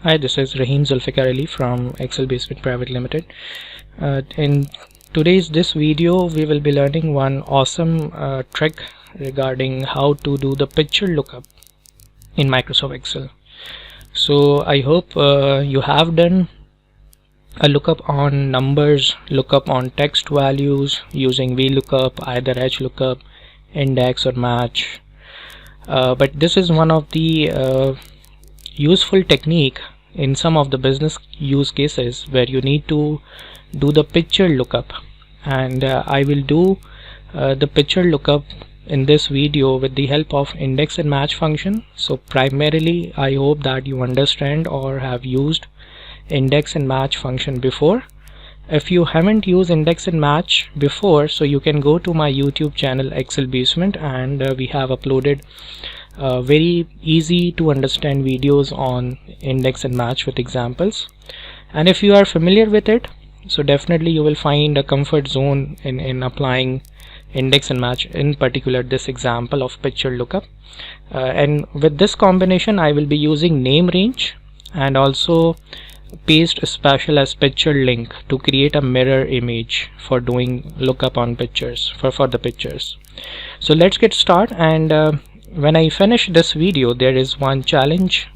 Hi, this is Rahim Zulfikar Ali from Index+Match Private Limited. In this video, we will be learning one awesome trick regarding how to do the picture lookup in Microsoft Excel. So I hope you have done a lookup on numbers, lookup on text values using VLOOKUP, either HLOOKUP, Index or Match. But this is one of the useful technique in some of the business use cases where you need to do the picture lookup, and I will do the picture lookup in this video with the help of index and match function. So primarily I hope that you understand or have used index and match function before. If you haven't used index and match before, so you can go to my YouTube channel Index+Match, and we have uploaded very easy to understand videos on index and match with examples. And if you are familiar with it, so definitely you will find a comfort zone in applying index and match, in particular this example of picture lookup. And with this combination I will be using name range and also paste special as picture link to create a mirror image for doing lookup on pictures for the pictures. So let's get started. And when I finish this video, there is one challenge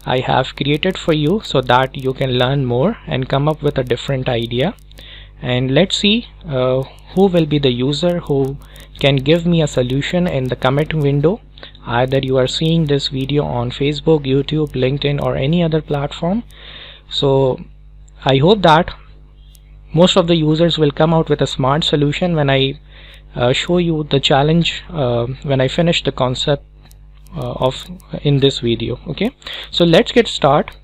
I have created for you so that you can learn more and come up with a different idea. And let's see who will be the user who can give me a solution in the comment window. Either you are seeing this video on Facebook, YouTube, LinkedIn or any other platform. So I hope that most of the users will come out with a smart solution when I show you the challenge when I finish the concept in this video. Okay, so let's get started.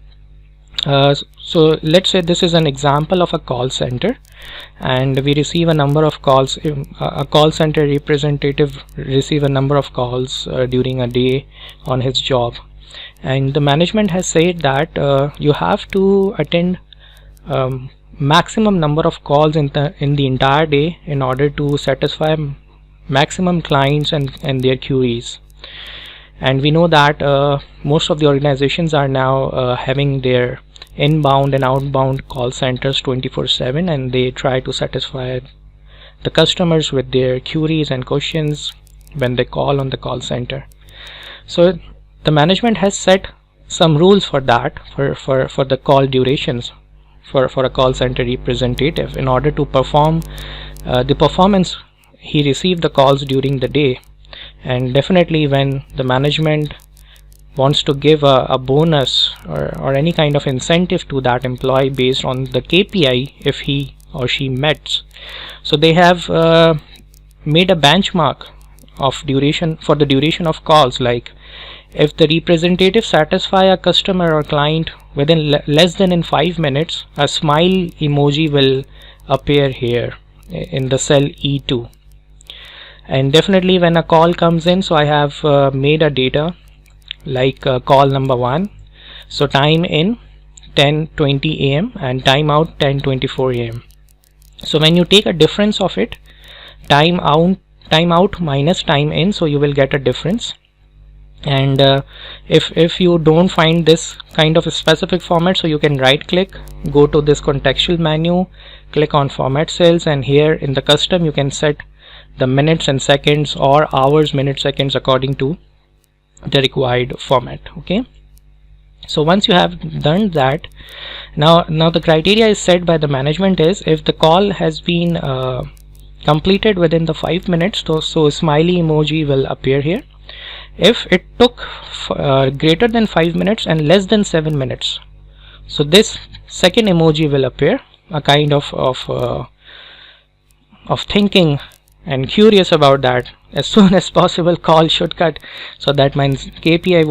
So let's say this is an example of a call center, and we receive a number of calls. A call center representative receive a number of calls during a day on his job, and the management has said that you have to attend maximum number of calls in the entire day in order to satisfy maximum clients and their queries. And we know that most of the organizations are now having their inbound and outbound call centers 24/7, and they try to satisfy the customers with their queries and questions when they call on the call center. So the management has set some rules for that, for the call durations for a call center representative in order to perform the performance. He received the calls during the day, and definitely when the management wants to give a bonus or any kind of incentive to that employee based on the KPI if he or she met, so they have made a benchmark of duration for the duration of calls. Like if the representative satisfy a customer or client within less than in 5 minutes, a smile emoji will appear here in the cell E2. And definitely when a call comes in, so I have made a data like call number 1, so time in 10:20 AM and time out 10:24 AM. So when you take a difference of it, time out minus time in, so you will get a difference. And if you don't find this kind of a specific format, so you can right click, go to this contextual menu, click on format cells, and here in the custom you can set the minutes and seconds or hours, minutes, seconds according to the required format. Okay, so once you have done that, now the criteria is set by the management is if the call has been completed within the 5 minutes, so a smiley emoji will appear here. If it took greater than 5 minutes and less than 7 minutes, so this second emoji will appear, a kind of thinking and curious about that as soon as possible call should cut, so that means KPI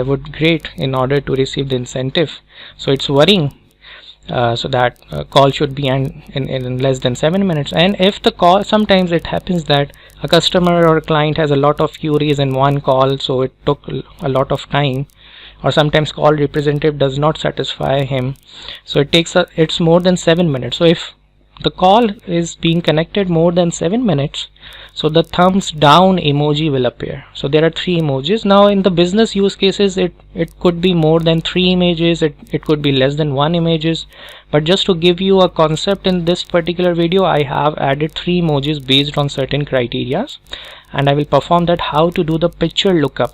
would great in order to receive the incentive. So it's worrying so that call should be in less than 7 minutes. And if the call, sometimes it happens that a customer or a client has a lot of queries in one call, so it took a lot of time, or sometimes call representative does not satisfy him, so it's more than 7 minutes. So if the call is being connected more than 7 minutes, so the thumbs down emoji will appear. So there are 3 emojis. Now in the business use cases, it could be more than 3 images, it could be less than 1 images, but just to give you a concept, in this particular video I have added 3 emojis based on certain criteria, and I will perform that how to do the picture lookup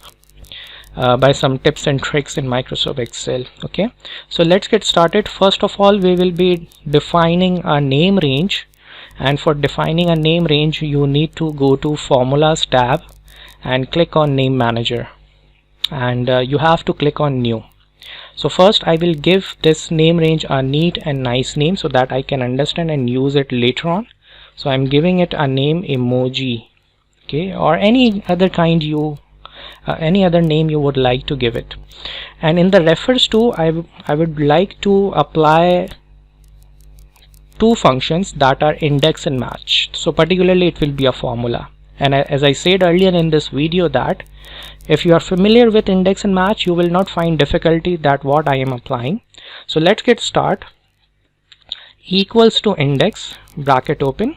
by some tips and tricks in Microsoft Excel. Okay, so let's get started. First of all, we will be defining a name range, and for defining a name range you need to go to Formulas tab and click on Name Manager, and you have to click on New. So first I will give this name range a neat and nice name so that I can understand and use it later on. So I'm giving it a name emoji, okay, or any other kind any other name you would like to give it. And in the refers to, I would like to apply 2 functions that are index and match. So particularly it will be a formula, and as I said earlier in this video that if you are familiar with index and match, you will not find difficulty that what I am applying. So let's get start. Equals to index, bracket open.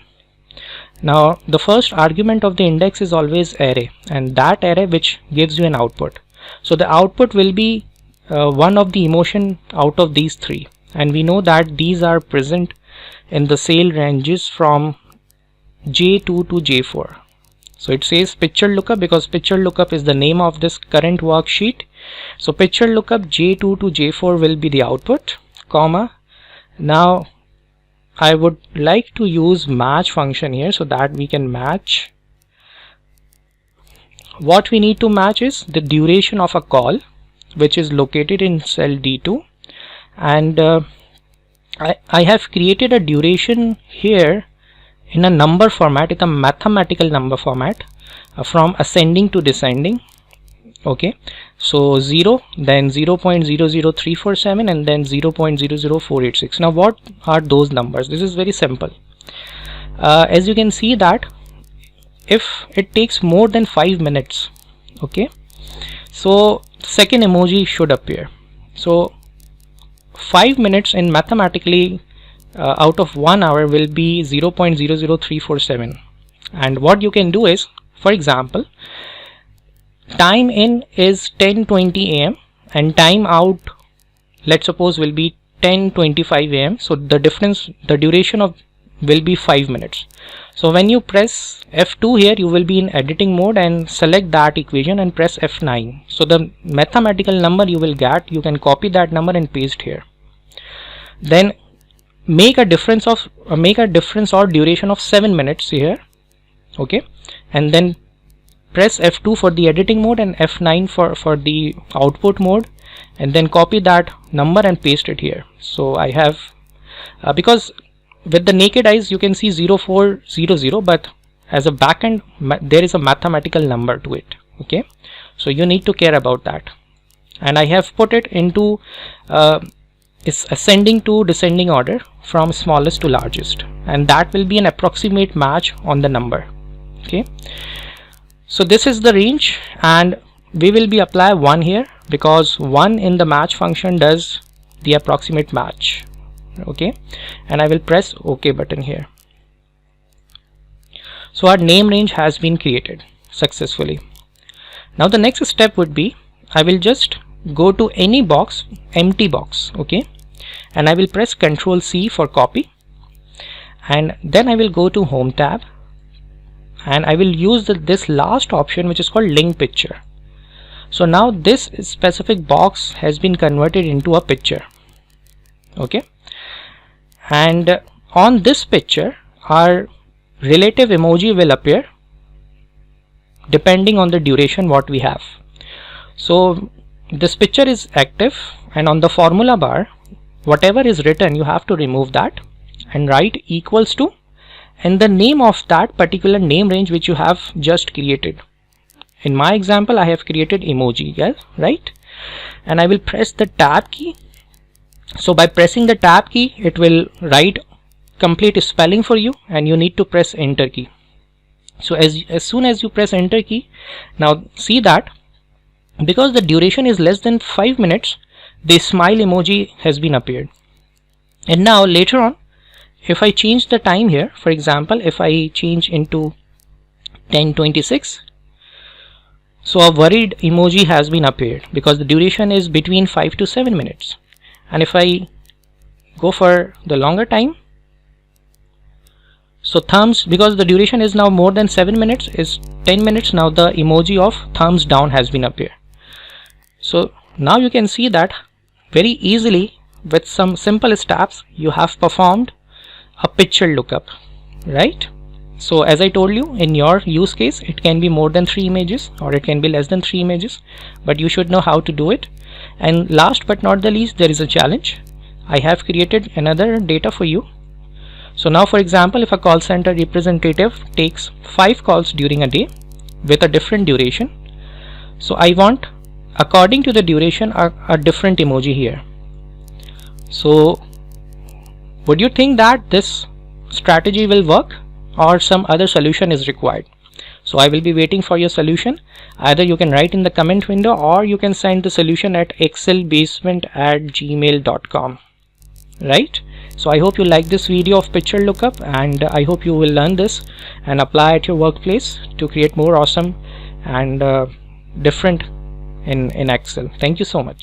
Now the first argument of the index is always array, and that array which gives you an output. So the output will be one of the emotion out of these 3, and we know that these are present in the sale ranges from J2 to J4. So it says picture lookup because picture lookup is the name of this current worksheet. So picture lookup J2 to J4 will be the output, comma. Now I would like to use match function here so that we can match. What we need to match is the duration of a call, which is located in cell D2, and I have created a duration here in a number format, in a mathematical number format, from ascending to descending. Okay, so 0, then 0.00347, and then 0.00486. Now what are those numbers? This is very simple. As you can see that if it takes more than 5 minutes, okay, so second emoji should appear. So 5 minutes in mathematically out of 1 hour will be 0.00347. And what you can do is, for example, time in is 10:20 AM and time out, let's suppose, will be 10:25 AM. So the difference, the duration of will be 5 minutes. So when you press F2 here, you will be in editing mode and select that equation and press F9. So the mathematical number you will get, you can copy that number and paste here. Then make a difference or duration of 7 minutes here, okay, and then press F2 for the editing mode and F9 for the output mode, and then copy that number and paste it here. So I have because with the naked eyes you can see 0400, but as a backend there is a mathematical number to it, okay, so you need to care about that. And I have put it into it's ascending to descending order from smallest to largest, and that will be an approximate match on the number. Okay, so this is the range, and we will be apply 1 here because 1 in the match function does the approximate match. Okay, and I will press OK button here. So our name range has been created successfully. Now the next step would be, I will just go to any box, empty box, okay, and I will press Ctrl C for copy, and then I will go to Home tab, and I will use this last option which is called link picture. So now this specific box has been converted into a picture, okay, and on this picture our relative emoji will appear depending on the duration what we have. So this picture is active, and on the formula bar whatever is written you have to remove that and write equals to and the name of that particular name range which you have just created. In my example I have created emoji, yes, right, and I will press the tab key. So by pressing the tab key it will write complete spelling for you, and you need to press enter key. So as soon as you press enter key, now see that because the duration is less than 5 minutes, the smile emoji has been appeared. And now later on, if I change the time here, for example, if I change into 10:26. So a worried emoji has been appeared because the duration is between 5 to 7 minutes. And if I go for the longer time, so thumbs, because the duration is now more than 7 minutes, is 10 minutes, now the emoji of thumbs down has been appeared. So now you can see that very easily with some simple steps you have performed a picture lookup, right? So as I told you, in your use case it can be more than 3 images or it can be less than 3 images, but you should know how to do it. And last but not the least, there is a challenge. I have created another data for you. So now for example, if a call center representative takes 5 calls during a day with a different duration, so I want, according to the duration, a different emoji here. So would you think that this strategy will work, or some other solution is required? So I will be waiting for your solution. Either you can write in the comment window or you can send the solution at excelbasement@gmail.com, right? So I hope you like this video of picture lookup, and I hope you will learn this and apply at your workplace to create more awesome and different in Excel. Thank you so much.